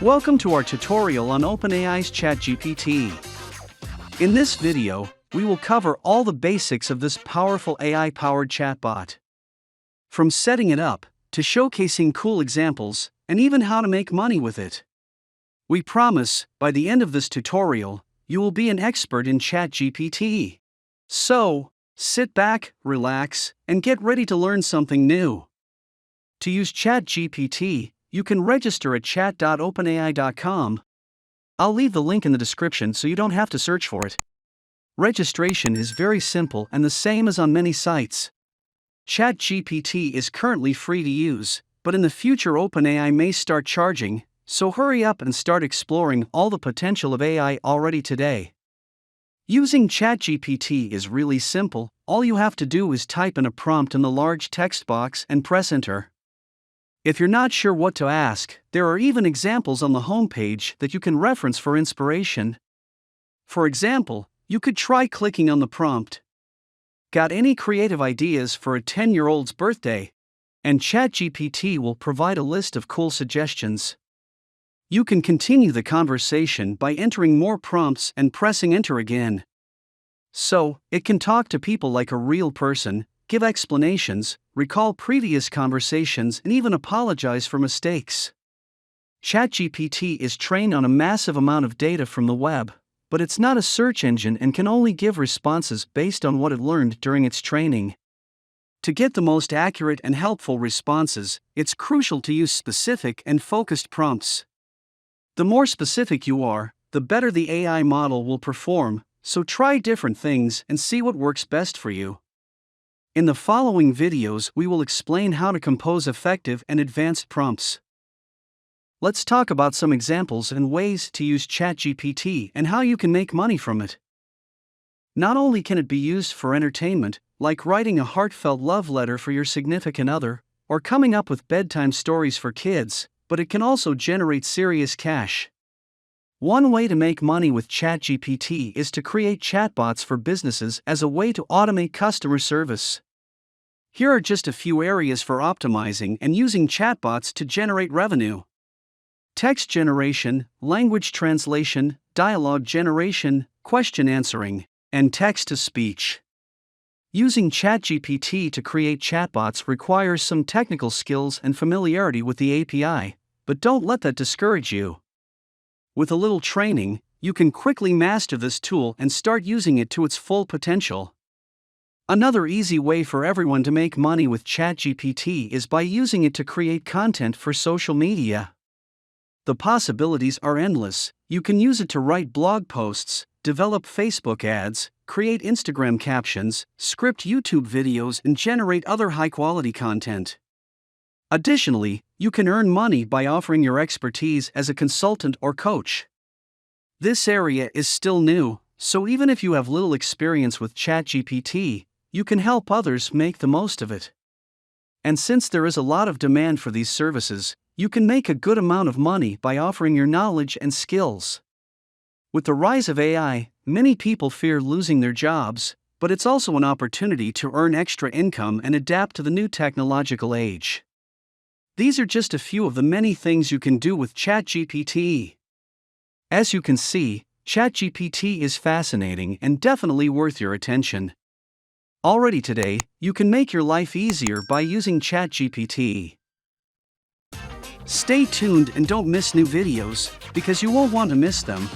Welcome to our tutorial on OpenAI's Chat GPT. In this video, we will cover all the basics of this powerful AI-powered chatbot. From setting it up, to showcasing cool examples, and even how to make money with it. We promise, by the end of this tutorial, you will be an expert in Chat GPT. So, sit back, relax, and get ready to learn something new. To use Chat GPT, you can register at chat.openai.com. I'll leave the link in the description so you don't have to search for it. Registration is very simple and the same as on many sites. Chat GPT is currently free to use, but in the future OpenAI may start charging, so hurry up and start exploring all the potential of AI already today. Using ChatGPT is really simple. All you have to do is type in a prompt in the large text box and press enter. If you're not sure what to ask, there are even examples on the homepage that you can reference for inspiration. For example, you could try clicking on the prompt. Got any creative ideas for a 10-year-old's birthday? And ChatGPT will provide a list of cool suggestions. You can continue the conversation by entering more prompts and pressing enter again. So, it can talk to people like a real person, give explanations, recall previous conversations, and even apologize for mistakes. ChatGPT is trained on a massive amount of data from the web, but it's not a search engine and can only give responses based on what it learned during its training. To get the most accurate and helpful responses, it's crucial to use specific and focused prompts. The more specific you are, the better the AI model will perform, so try different things and see what works best for you. In the following videos, we will explain how to compose effective and advanced prompts. Let's talk about some examples and ways to use ChatGPT and how you can make money from it. Not only can it be used for entertainment, like writing a heartfelt love letter for your significant other, or coming up with bedtime stories for kids, but it can also generate serious cash. One way to make money with ChatGPT is to create chatbots for businesses as a way to automate customer service. Here are just a few areas for optimizing and using chatbots to generate revenue. Text generation, language translation, dialogue generation, question answering, and text-to-speech. Using ChatGPT to create chatbots requires some technical skills and familiarity with the API, but don't let that discourage you. With a little training, you can quickly master this tool and start using it to its full potential. Another easy way for everyone to make money with ChatGPT is by using it to create content for social media. The possibilities are endless. You can use it to write blog posts, develop Facebook ads, create Instagram captions, script YouTube videos, and generate other high-quality content. Additionally, you can earn money by offering your expertise as a consultant or coach. This area is still new, so even if you have little experience with ChatGPT, you can help others make the most of it. And since there is a lot of demand for these services, you can make a good amount of money by offering your knowledge and skills. With the rise of AI, many people fear losing their jobs, but it's also an opportunity to earn extra income and adapt to the new technological age. These are just a few of the many things you can do with ChatGPT. As you can see, ChatGPT is fascinating and definitely worth your attention. Already today, you can make your life easier by using ChatGPT. Stay tuned and don't miss new videos, because you won't want to miss them.